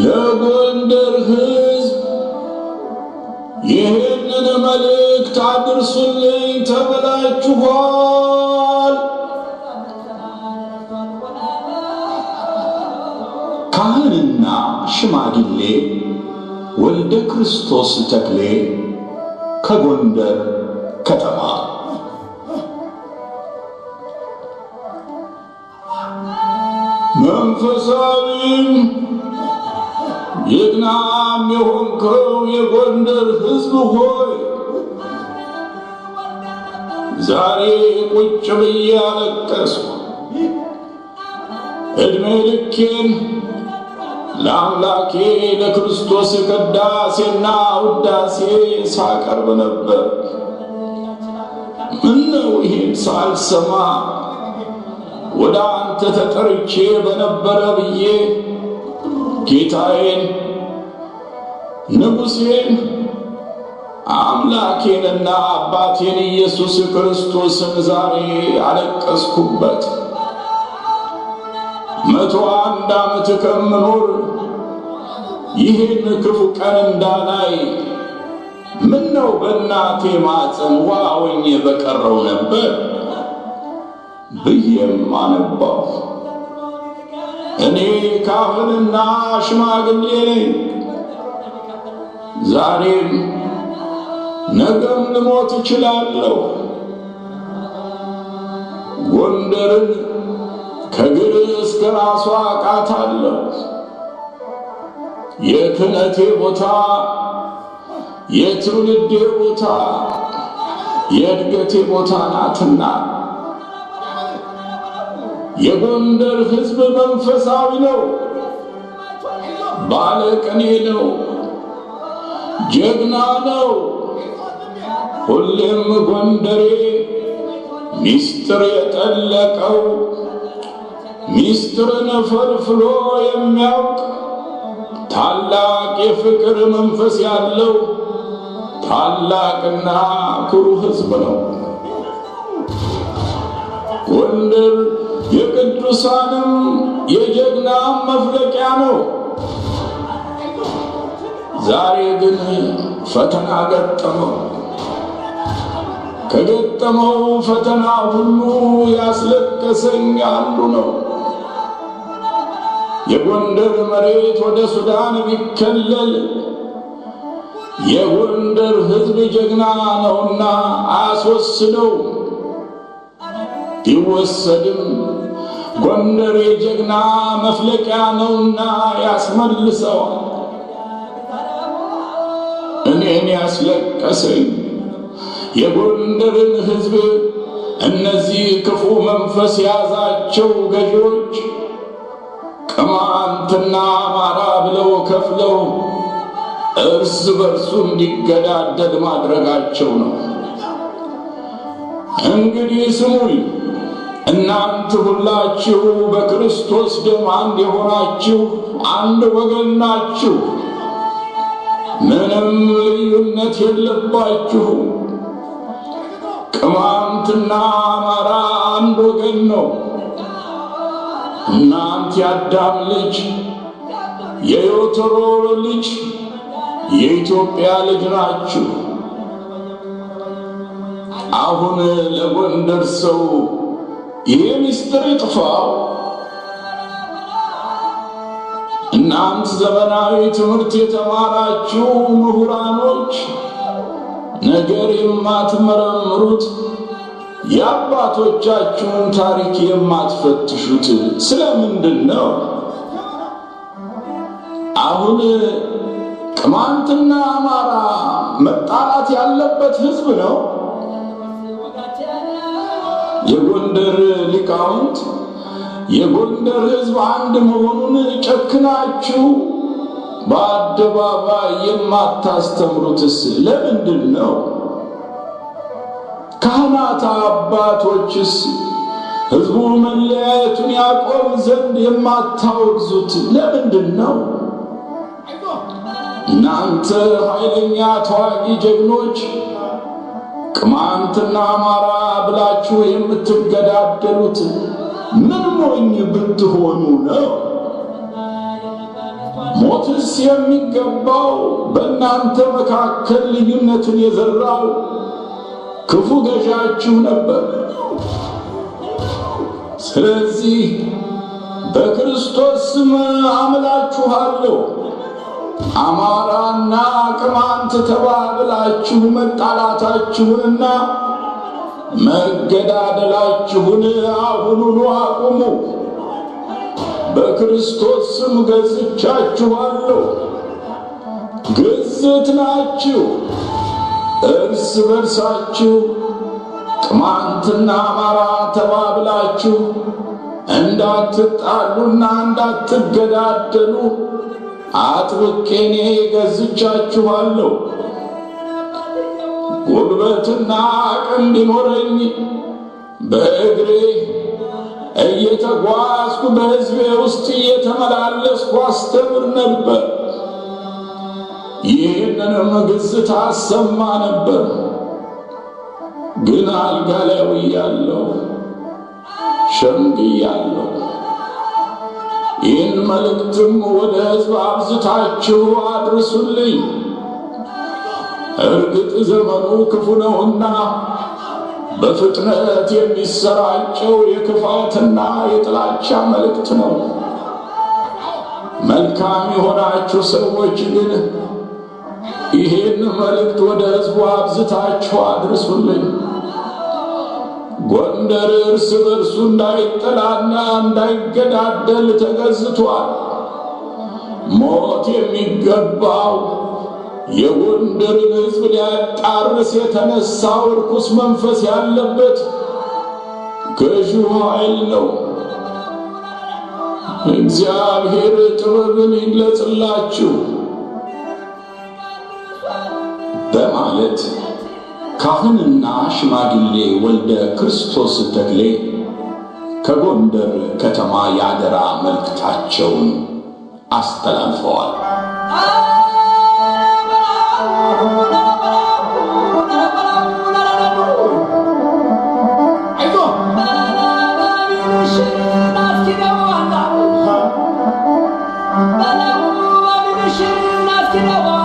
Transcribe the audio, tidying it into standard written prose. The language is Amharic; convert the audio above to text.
ለጎንደር ሕዝብ ይህንን መልእክት አድርሱልኝ ተብላችኋል። ካህንና ሽማግሌ ወልደ ክርስቶስ ተክሌ ከጎንደር ከተማ። መንፈሳዊም ጀግናም የሆንከው የጎንደር ሕዝብ ሆይ ዛሬ ቁጭ ብዬ አለቀስኩ። ዕድሜ ልኬን ለአምላኬ ለክርስቶስ ቅዳሴና ውዳሴ ሳቀርብ ነበር። ምነው ይሄን ሳልሰማ ወደ አንተ ተጠርቼ በነበረ ብዬ ጌታዬን ንጉሴን አምላኬንና አባቴን ኢየሱስ ክርስቶስን ዛሬ አለቀስኩበት። 101 ዓመት ከምኖር ይህን ክፉ ቀን እንዳላይ ምነው በእናቴ ማፀን ዋወኝ በቀረው ነበር ብዬም አነባሁ። እኔ ካህንና ሽማግሌ ነኝ። ዛሬም ነገም ልሞት እችላለሁ። ጎንደርን ከግር እስከ ራሷ አቃታለሁ። የክህነቴ ቦታ፣ የትውልዴ ቦታ፣ የእድገቴ ቦታ ናትና የጎንደር ሕዝብ መንፈሳዊ ነው፣ ባለቅኔ ነው፣ ጀግና ነው። ሁሌም ጎንደሬ ሚስጥር የጠለቀው ሚስጥርን ፈልፍሎ የሚያውቅ ታላቅ የፍቅር መንፈስ ያለው ታላቅና ኩሩ ሕዝብ ነው። ጎንደር የቅዱሳንም የጀግናም መፍለቂያ ነው። ዛሬ ግን ፈተና ገጠመው። ከገጠመው ፈተና ሁሉ ያስለቀሰኝ አንዱ ነው። የጎንደር መሬት ወደ ሱዳን ቢከለል የጎንደር ሕዝብ ጀግና ነውና አያስወስደው። ቢወሰድም ጎንደር የጀግና መፍለቂያ ነውና ያስመልሰዋል። እኔን ያስለቀሰኝ የጎንደርን ሕዝብ እነዚህ ክፉ መንፈስ ያዛቸው ገዢዎች ቅማንትና አማራ ብለው ከፍለው እርስ በርሱ እንዲገዳደል ማድረጋቸው ነው። እንግዲህ ስሙኝ፣ እናንተ ሁላችሁ በክርስቶስ ደም አንድ የሆናችሁ አንድ ወገን ናችሁ። ምንም ልዩነት የለባችሁ። ቅማንትና አማራ አንድ ወገን ነው። እናንተ የአዳም ልጅ የዮቶሮ ልጅ የኢትዮጵያ ልጅ ናችሁ። አሁን ለጎንደር ሰው ይሄ ምስጢር ይጥፋው። እናንተ ዘመናዊ ትምህርት የተማራችሁ ምሁራኖች ነገር የማትመረምሩት የአባቶቻችሁን ታሪክ የማትፈትሹት ስለምንድን ነው? አሁን ቅማንትና አማራ መጣላት ያለበት ሕዝብ ነው? የጎንደር ሊቃውንት የጎንደር ሕዝብ አንድ መሆኑን ጨክናችሁ በአደባባይ የማታስተምሩትስ ለምንድን ነው? ካህናት አባቶችስ ሕዝቡ መለያየቱን ያቆም ዘንድ የማታወግዙት ለምንድን ነው? እናንተ ኃይለኛ ተዋጊ ጀግኖች ቅማንትና አማራ ብላችሁ የምትገዳደሉት ምን ሞኝ ብትሆኑ ነው? ሞትስ የሚገባው በእናንተ መካከል ልዩነትን የዘራው ክፉ ገዣችሁ ነበር። ስለዚህ በክርስቶስ ስም አምላችኋለሁ። አማራና ቅማንት ተባብላችሁ መጣላታችሁንና መገዳደላችሁን አሁኑኑ አቁሙ። በክርስቶስ ስም ገዝቻችኋለሁ። ግዝት ናችሁ። እርስ በርሳችሁ ቅማንትና አማራ ተባብላችሁ እንዳትጣሉና እንዳትገዳደሉ አጥብቄ እኔ ገዝቻችኋለሁ። ጉልበትና አቅም ቢኖረኝ በእግሬ እየተጓዝኩ በሕዝቤ ውስጥ እየተመላለስኩ አስተምር ነበር። ይህንንም ግዝት አሰማ ነበር። ግን አልጋ ላይ ውያለሁ፣ ሸምግያለሁ። ይህን መልእክትም ወደ ሕዝብ አብዝታችሁ አድርሱልኝ። እርግጥ ዘመኑ ክፉ ነውና በፍጥነት የሚሰራጨው የክፋትና የጥላቻ መልእክት ነው። መልካም የሆናችሁ ሰዎች ግን ይህን መልእክት ወደ ሕዝቡ አብዝታችሁ አድርሱልኝ። ጎንደር እርስ በርሱ እንዳይጠላና እንዳይገዳደል ተገዝቷል። ሞት የሚገባው የጎንደርን ሕዝብ ሊያጣርስ የተነሳው ርኩስ መንፈስ ያለበት ገዢው ኃይል ነው። እግዚአብሔር ጥበብን ይግለጽላችሁ በማለት ካህንና ሽማግሌ ወልደ ክርስቶስ ተክሌ ከጎንደር ከተማ ያደራ መልእክታቸውን አስተላልፈዋል። You know